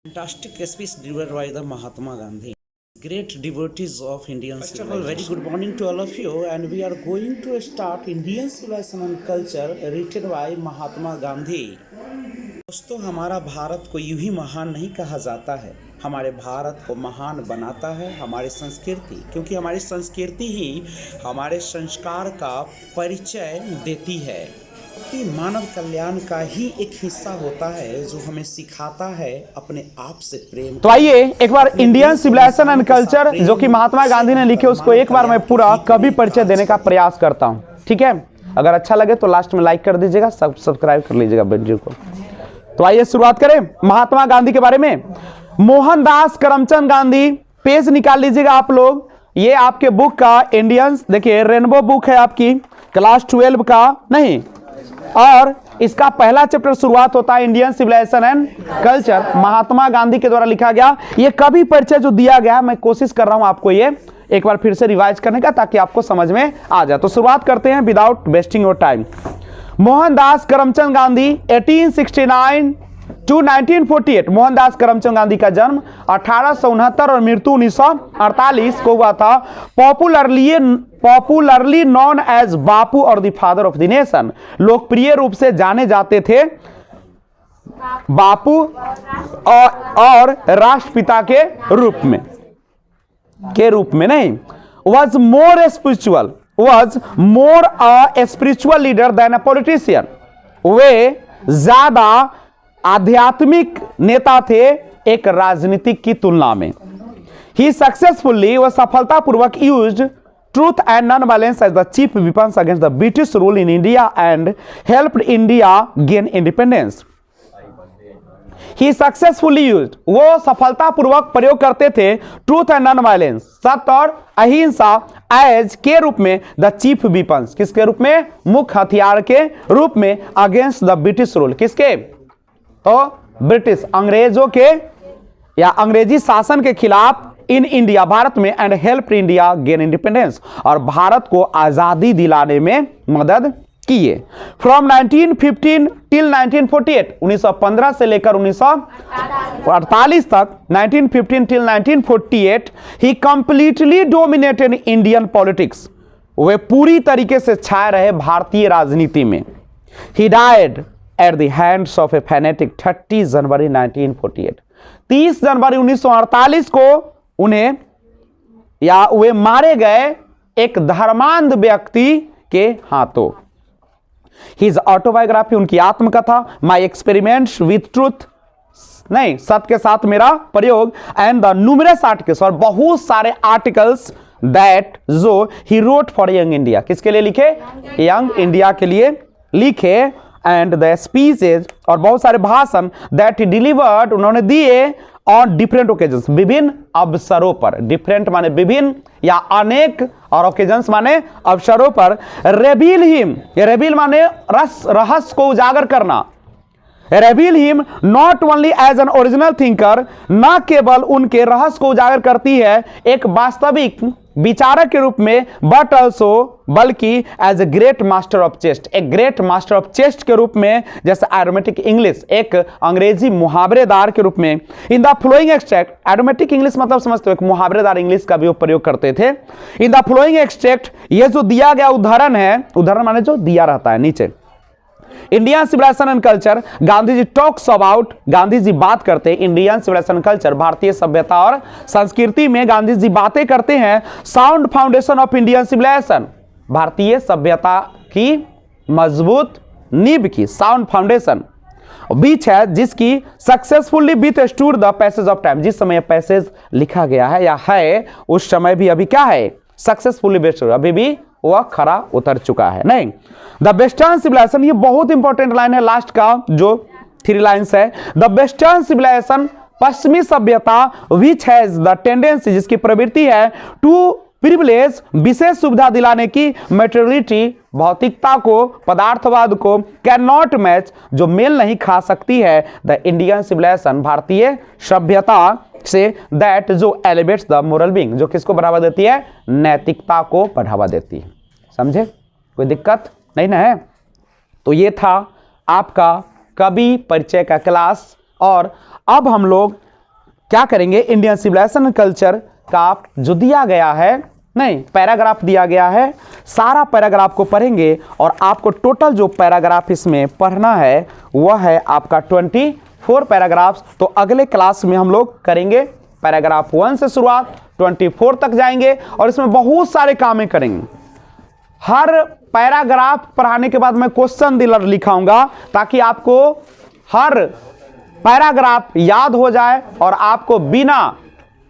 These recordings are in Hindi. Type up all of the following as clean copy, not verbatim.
Fantastic speech delivered by the Mahatma Gandhi. Great devotees of Indian First of all, very good morning to all of you, and we are going to start Indian Civilization and Culture written by Mahatma Gandhi. दोस्तों, हमारा भारत को यूं ही महान नहीं कहा जाता है, हमारे भारत को महान बनाता है हमारी संस्कृति, क्योंकि हमारी संस्कृति ही हमारे संस्कार का परिचय देती है। मानव कल्याण का ही एक हिस्सा होता है जो हमें सिखाता है अपने आप से प्रेम। तो आइए एक बार इंडियन सिविलाइजेशन एंड कल्चर जो कि महात्मा गांधी ने लिखे उसको एक बार मैं पूरा कवि परिचय देने का प्रयास करता हूं, ठीक है। अगर अच्छा लगे तो लास्ट में लाइक कर दीजिएगा, सब्सक्राइब कर लीजिएगा वीडियो को। तो आइए शुरुआत करें महात्मा गांधी के बारे में। मोहनदास करमचंद गांधी, पेज निकाल लीजिएगा आप लोग। ये आपके बुक का इंडियंस, देखिए रेनबो बुक है आपकी क्लास 12 का, नहीं, और इसका पहला चैप्टर शुरुआत होता है Indian civilisation and culture, Mahatma Gandhi के द्वारा लिखा गया। ये कवि परिचय जो दिया गया, मैं कोशिश कर रहा हूं आपको ये एक बार फिर से रिवाइज करने का, ताकि आपको समझ में आ जाए। तो शुरुआत करते हैं without wasting your time. Mohandas Karamchand Gandhi 1869 to 1948। Mohandas Karamchand Gandhi का जन्म 1869 और मृत्यु 1948 को हुआ था। पॉपुलरली नॉन एज बापू और the father of the nation, लोकप्रिय रूप से जाने जाते थे बापू और राष्ट्रपिता के रूप में नहीं। was more a spiritual leader than a politician। वे ज्यादा आध्यात्मिक नेता थे एक राजनीतिक की तुलना में। ही सक्सेसफुली, वह सफलतापूर्वक used truth and non violence as the chief weapons against the British rule in India and helped India gain independence. He successfully used, वो सफलतापूर्वक प्रयोग करते थे ट्रूथ एंड नॉन वायलेंस, सत्य और अहिंसा, एज के रूप में द चीफ वेपन्स, किसके रूप में, मुख्य हथियार के रूप में, अगेंस्ट द ब्रिटिश रूल, किसके, तो ब्रिटिश, अंग्रेजों के या अंग्रेजी शासन के खिलाफ इन इंडिया, भारत में, and help India gain independence, और भारत को आजादी दिलाने में मदद किए। फ्रॉम 1915 टिल 1948, 1915 से लेकर 1948 तक, 1915 टिल 1948 ही कंप्लीटली डोमिनेटेड इंडियन पॉलिटिक्स, वे पूरी तरीके से छाए रहे भारतीय राजनीति में। He died at the hands of A fanatic 30 जनवरी 1948, 30 जनवरी 1948 को उन्हें या वे मारे गए एक धर्मांध व्यक्ति के हाथों। हिज ऑटोबायोग्राफी, उनकी आत्मकथा, माई एक्सपेरिमेंट्स विथ ट्रूथ, नहीं, सत्य के साथ मेरा प्रयोग, एंड द न्यूमरस आर्टिकल्स, और बहुत सारे आर्टिकल्स दैट जो he wrote for young India, किसके लिए लिखे, यंग इंडिया के लिए लिखे, एंड द स्पीचेज, और बहुत सारे भाषण दैट ही डिलीवर्ड, उन्होंने दिए ऑन डिफरेंट ओकेजन्स, विभिन्न अवसरों पर, डिफरेंट माने विभिन्न या अनेक, और ओकेजन्स माने अवसरों पर। रेवील हिम, रेवील माने रहस्य को उजागर करना, reveal him not only as an original thinker, न केवल उनके रहस्य को उजागर करती है एक वास्तविक विचारक के रूप में, बट ऑल्सो, बल्कि as a great master of chest, एक ग्रेट मास्टर ऑफ चेस्ट के रूप में, जैसे एरोमेटिक इंग्लिश, एक अंग्रेजी मुहावरेदार के रूप में। In the flowing extract, aromatic English मतलब समझते हो, एक मुहावरेदार इंग्लिश का भी वो प्रयोग करते थे। इन द फ्लोइंग एक्सट्रैक्ट, ये जो दिया गया उदाहरण है, उदाहरण माने जो दिया रहता है नीचे, Indian civilisation and culture, Gandhi ji talks about, Gandhi ji बात करते हैं इंडियन सिविलाइजेशन कल्चर, भारतीय सभ्यता और संस्कृति में गांधी जी बातें करते हैं। Sound foundation of Indian civilisation, भारतीय सभ्यता की मजबूत नींव की, साउंड फाउंडेशन बीच है जिसकी successfully with stood the passage of time, जिस समय पैसेज लिखा गया है या है उस समय भी अभी क्या है, सक्सेसफुली बेस्ट, अभी भी वह खरा उतर चुका है, नहीं। द वेस्टर्न सिविलाइजेशन, ये बहुत इंपॉर्टेंट लाइन है लास्ट का, जो 3 लाइन्स है। द वेस्टर्न सिविलाइजेशन, पश्चिमी सभ्यता, विच हैज द टेंडेंसी, जिसकी प्रवृत्ति है, टू प्रिविलेज, विशेष सुविधा दिलाने की, मेटेरियलिटी, भौतिकता को, पदार्थवाद को, कैन नॉट मैच, जो मेल नहीं खा सकती है, द इंडियन सिविलाइजेशन, भारतीय सभ्यता से, दैट जो एलिवेट्स द मोरल बीइंग, जो किसको बढ़ावा देती है, नैतिकता को बढ़ावा देती है। समझे, कोई दिक्कत नहीं ना है। तो ये था आपका कवि परिचय का क्लास, और अब हम लोग क्या करेंगे, इंडियन सिविलाइजेशन कल्चर का जो दिया गया है, नहीं पैराग्राफ दिया गया है, सारा पैराग्राफ को पढ़ेंगे और आपको टोटल जो पैराग्राफ इसमें पढ़ना है वह है आपका 24 पैराग्राफ्स। तो अगले क्लास में हम लोग करेंगे पैराग्राफ 1 से शुरुआत 24 तक जाएंगे और इसमें बहुत सारे कामें करेंगे। हर पैराग्राफ पढ़ाने के बाद मैं क्वेश्चन लिखाऊंगा ताकि आपको हर पैराग्राफ याद हो जाए और आपको बिना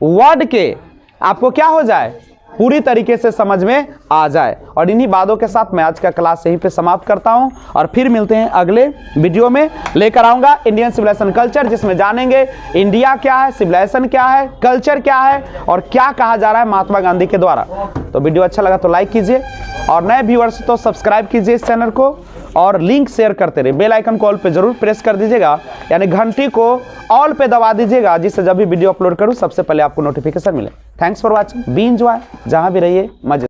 वर्ड के आपको क्या हो जाए, पूरी तरीके से समझ में आ जाए। और इन्हीं बातों के साथ मैं आज का क्लास यहीं पे समाप्त करता हूं और फिर मिलते हैं अगले वीडियो में। लेकर आऊंगा इंडियन सिविलाइजेशन कल्चर, जिसमें जानेंगे इंडिया क्या है, सिविलाइजेशन क्या है, कल्चर क्या है और क्या कहा जा रहा है महात्मा गांधी के द्वारा। तो वीडियो अच्छा लगा तो लाइक कीजिए और नए व्यूअर्स तो सब्सक्राइब कीजिए इस चैनल को और लिंक शेयर करते रहिए। बेल आइकन को ऑल पे जरूर प्रेस कर दीजिएगा, यानी घंटी को ऑल पे दबा दीजिएगा, जिससे जब भी वीडियो अपलोड करूं सबसे पहले आपको नोटिफिकेशन मिले। Thanks for watching, B enjoy, जहां भी रहिए मजे।